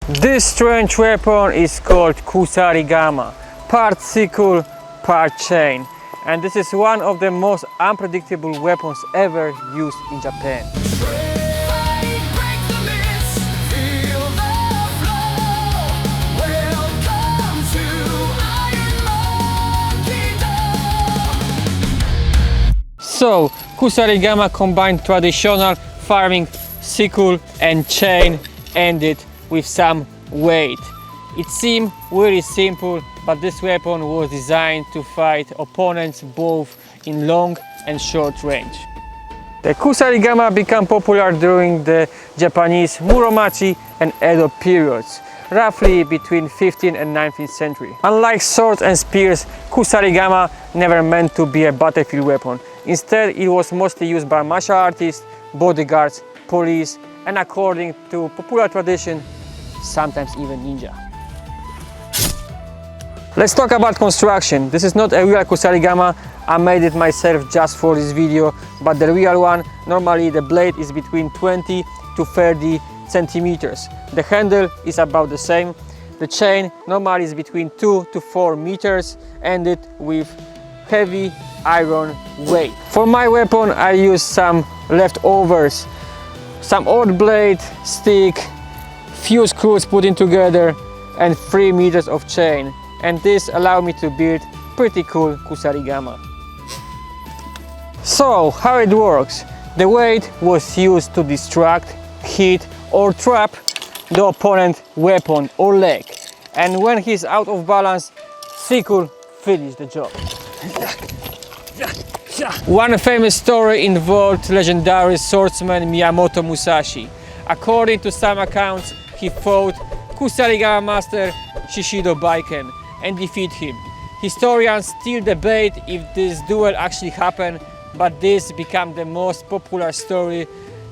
This strange weapon is called Kusarigama, part sickle, part chain, and this is one of the most unpredictable weapons ever used in Japan. So, Kusarigama combined traditional farming sickle and chain, ended with some weight. It seemed very simple, but this weapon was designed to fight opponents both in long and short range. The Kusarigama became popular during the Japanese Muromachi and Edo periods, roughly between 15th and 19th century. Unlike swords and spears, Kusarigama never meant to be a battlefield weapon. Instead, it was mostly used by martial artists, bodyguards, police, and according to popular tradition, sometimes even ninja. Let's talk about construction. This is not a real Kusarigama. I made it myself just for this video, but the real one, normally the blade is between 20 to 30 centimeters. The handle is about the same. The chain normally is between 2 to 4 meters, ended with heavy iron weight. For my weapon, I use some leftovers, some old blade, stick, few screws put in together, and 3 meters of chain. And this allowed me to build pretty cool Kusarigama. So, how it works? The weight was used to distract, hit, or trap the opponent's weapon or leg. And when he's out of balance, sickle finished the job. One famous story involved legendary swordsman Miyamoto Musashi. According to some accounts, he fought Kusarigama master Shishido Baiken and defeated him. Historians still debate if this duel actually happened, but this became the most popular story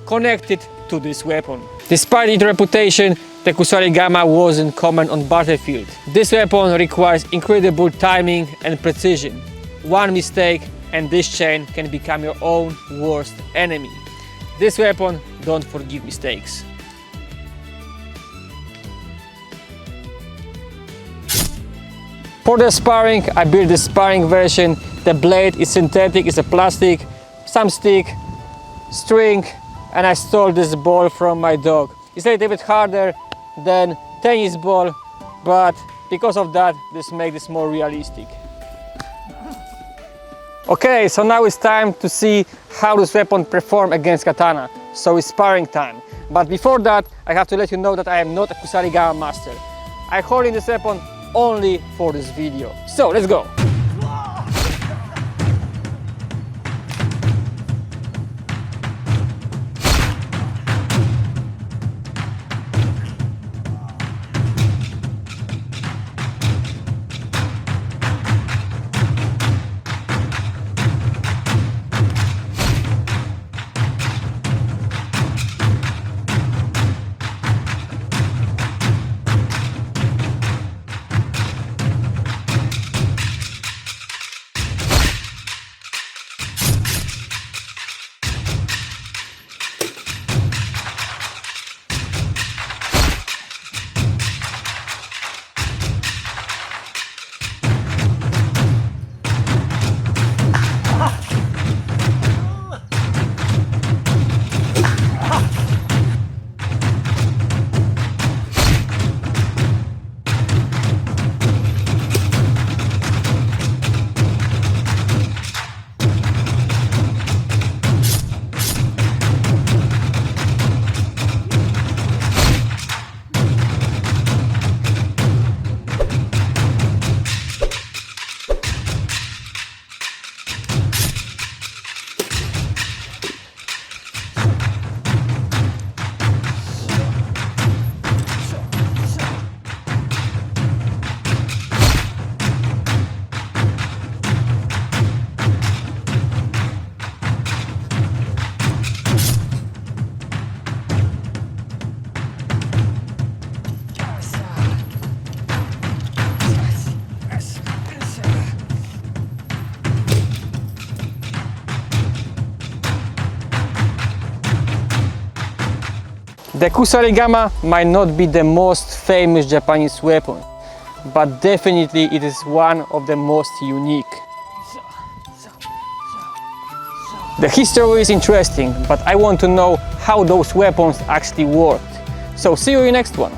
connected to this weapon. Despite its reputation, the Kusarigama wasn't common on battlefield. This weapon requires incredible timing and precision. One mistake and this chain can become your own worst enemy. This weapon don't forgive mistakes. For the sparring, I built the sparring version. The blade is synthetic, it's a plastic, some stick, string, and I stole this ball from my dog. It's a little bit harder than tennis ball, but because of that, this makes this more realistic. Okay, so now it's time to see how this weapon performs against katana. So it's sparring time. But before that, I have to let you know that I am not a Kusarigama master. I'm holding this weapon only for this video. So let's go! The Kusarigama might not be the most famous Japanese weapon, but definitely it is one of the most unique. The history is interesting, but I want to know how those weapons actually worked. So see you in the next one.